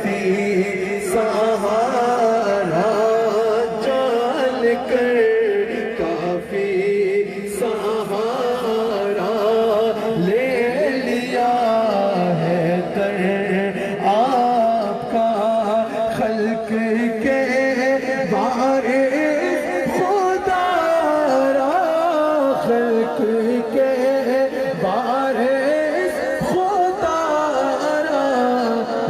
کافی سہارا جان کر کافی سہارا لے لیا ہے در آپ کا خلق کے وارث خدا را خلق کے وارث خدا را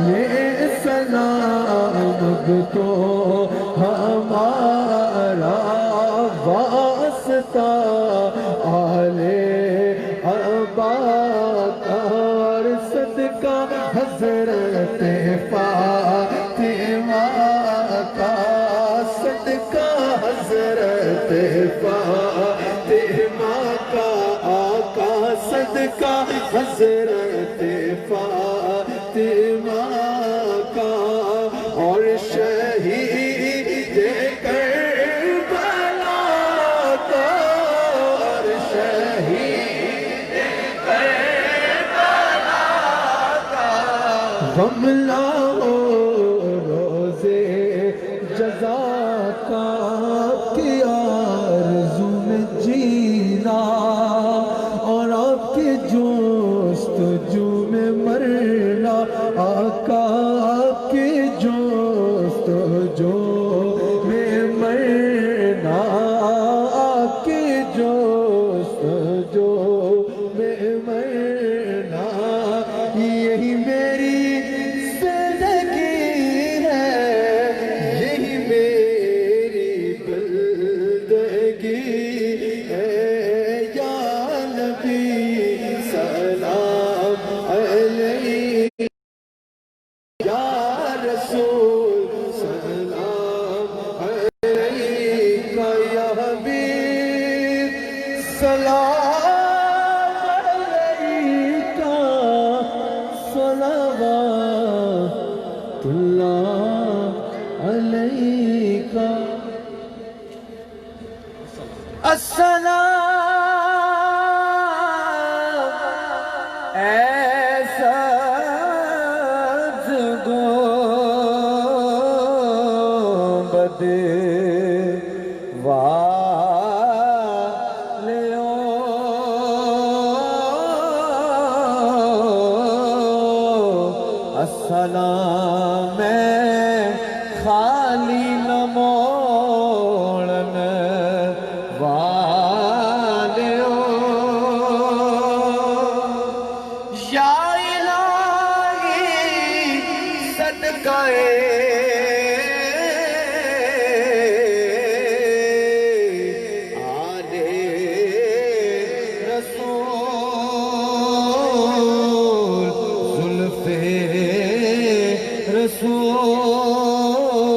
یہ سلام تو ہمارا واسطہ آل اباکر صدقہ حضرت فاطمہ کا صدقہ حضرت فاطمہ کا آقا صدقہ حضرت فاطمہ کا اور شہید کربلا کا اور شہید کربلا کا غم لاؤ روزے جزا کا کہ آرزو میں جینا اور آپ کے جستجو میں مرنا آقا آپ کے جستجو میں مرنا آپ کے جستجو میں مرنا یہی میری زندگی ہے یہی میری بندگی ہے یا نبی سلام علیک یا رسول سلام علیک یا حبیب سلام علیک صلوات اللہ علیک السلام ایسا گنبد السلام خالی نہ موڑن والیو یا الہی صدقہ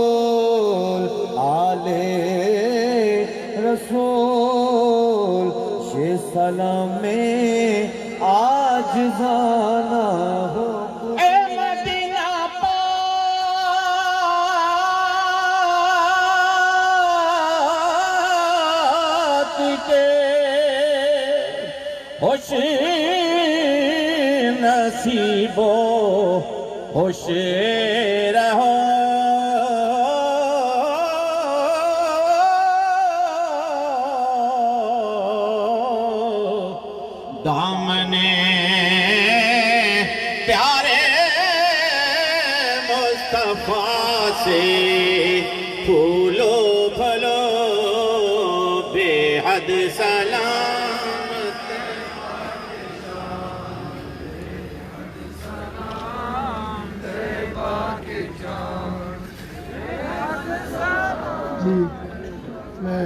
رسول آل رسول یہ سلام میں عاجزانہ ہو اے مدینہ پاک کے خوش نصیبو خوش رہو دامن پیارے مصطفیٰ سے پھولو پھلو بے حد سلام جی میں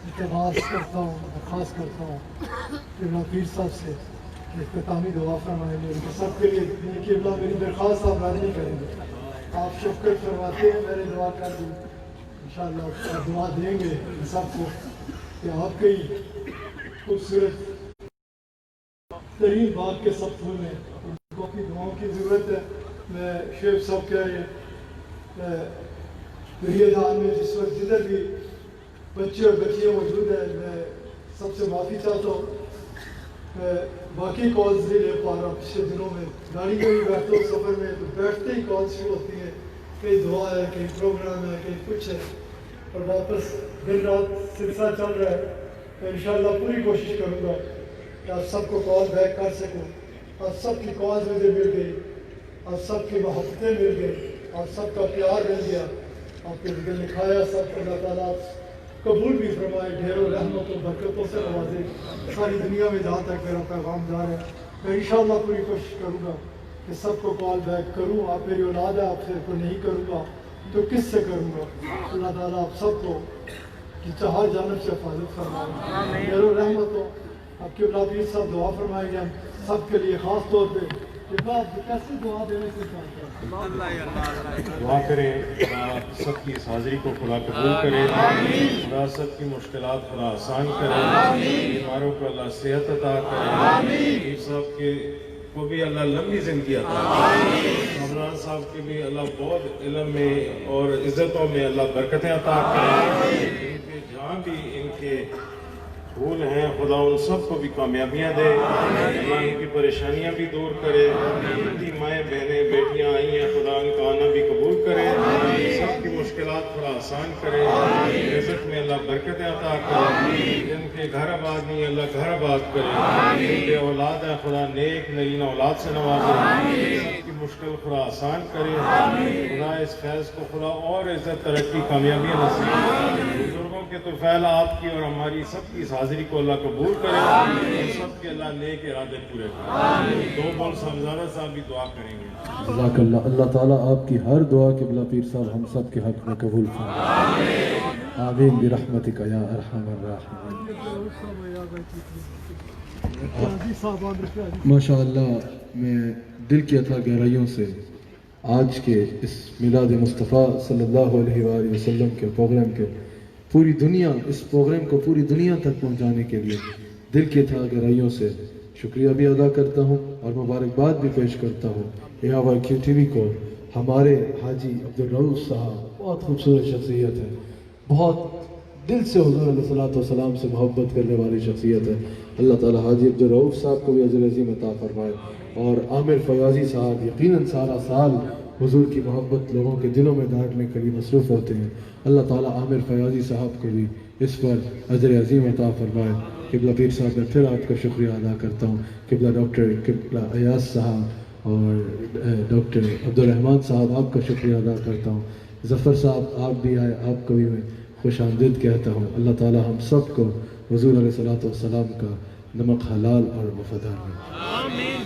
التماس کرتا ہوں درخواست کرتا ہوں کہ پیر صاحب سے اختتامی دعا فرمائیں گے سب کے لیے کہ اللہ میری درخواست آپ رد نہیں کریں گے آپ شفقت فرماتے ہیں میں نے دعا کر دی انشاءاللہ دعا دیں گے سب کو کہ آپ کی خوبصورت ترین بات کے سب پھول ہیں ان کو اپنی دعاؤں کی ضرورت ہے میں شیخ صاحب کہہ رہے ہیں دان میں جس وقت جدھر بھی بچے اور بچیاں موجود ہیں میں سب سے معافی چاہتا ہوں میں باقی کالز نہیں لے پا رہا پچھلے دنوں میں، گاڑی میں بھی بیٹھتا ہوں سفر میں تو بیٹھتے ہی کالز شروع ہوتی ہیں، کہیں دعا ہے، کہیں پروگرام ہے، کہیں کچھ ہے، اور واپس دن رات سلسلہ چل رہا ہے. تو انشاءاللہ پوری کوشش کروں گا کہ آپ سب کو کال بیک کر سکوں. آپ سب کی کالز مجھے مل گئی، آپ سب کی محبتیں مل گئی، آپ سب کا پیار مل گیا، آپ کے دل لکھایا سب کو اللہ تعالیٰ قبول بھی فرمائے، ڈھیروں رحمتوں برکتوں سے نوازے ساری دنیا میں جہاں تک میرا پیغام جا رہا ہے. میں انشاءاللہ پوری کوشش کروں گا کہ سب کو کال بیک کروں. آپ میری اولاد ہے، آپ سے کو نہیں کروں گا تو کس سے کروں گا؟ اللہ تعالیٰ آپ سب کو چہار جانب سے حفاظت فرمائے، ڈھیروں رحمتوں. آپ کے اللہ پیر صاحب دعا فرمائیں گے ہم سب کے لیے خاص طور پہ. کیسے دعا دینے سے دعا کریں خدا سب کی اس حاضری کو خدا قبول کرے، خدا سب کی مشکلات خدا آسان کرے، بیماروں کو اللہ صحت عطا کرے، پیر صاحب کے کو بھی اللہ لمبی زندگی عطا کرے، عمران صاحب کے بھی اللہ بہت علم میں اور عزتوں میں اللہ برکتیں عطا کرے، ان کے جہاں بھی ان کے پھول ہیں خدا ان سب کو بھی کامیابیاں دے، اللہ ان کی پریشانیاں بھی دور کرے. جتنی مائیں بہنیں بیٹیاں آئی ہیں خدا ان کا آنا بھی قبول کرے، سب کی مشکلات تھوڑا آسان کرے، رزق میں اللہ برکتیں عطا کرے، جن کے گھر آباد نہیں اللہ گھر آباد کرے، جن کے اولاد ہیں خدا نیک نگینہ اولاد سے نوازے، سب کی مشکل خدا آسان کرے. خدا اس فیض کو خدا اور عزت ترقی کامیابیاں نصیب کرے. بزرگوں کے تو فعل آپ کی اور ہماری سب کی اس حاضری کو اللہ قبول کرے اور سب کے اللہ نیک ارادے پورے کرے. دو بول صاحبزادہ صاحب بھی دعا کریں گے. جزاک اللہ. اللہ تعالیٰ آپ کی ہر دعا قبلہ پیر صاحب ہم سب کے حق میں قبول فرمائے. آمین برحمتک یا ارحم الراحمین. ماشاء اللہ میں دل کی اتھا گہرائیوں سے آج کے اس میلاد مصطفیٰ صلی اللہ علیہ وآلہ وسلم کے پروگرام کے پوری دنیا اس پروگرام کو پوری دنیا تک پہنچانے کے لیے دل کی اتھا گہرائیوں سے شکریہ بھی ادا کرتا ہوں اور مبارکباد بھی پیش کرتا ہوں AIQ-TV کو. ہمارے حاجی عبدالرؤف صاحب بہت خوبصورت شخصیت ہے، بہت دل سے حضور علیہ الصلوۃ والسلام سے محبت کرنے والی شخصیت ہے. اللہ تعالیٰ حاجی عبدالرؤف صاحب کو بھی اجر عظیم عطا فرمائے. اور عامر فیاضی صاحب یقیناً سارا سال حضور کی محبت لوگوں کے دلوں میں ڈالنے کے لیے مصروف ہوتے ہیں. اللہ تعالیٰ عامر فیاضی صاحب کو بھی اس پر اجر عظیم عطا فرمائے. قبلہ پیر صاحب میں پھر آپ کا شکریہ ادا کرتا ہوں. قبلہ ڈاکٹر قبلہ ایاز صاحب اور ڈاکٹر عبدالرحمن صاحب آپ کا شکریہ ادا کرتا ہوں. ظفر صاحب آپ بھی آئے، آپ کو بھی میں خوش آمدید کہتا ہوں. اللہ تعالیٰ ہم سب کو حضور علیہ الصلوۃ والسلام کا نمک حلال اور وفادار میں.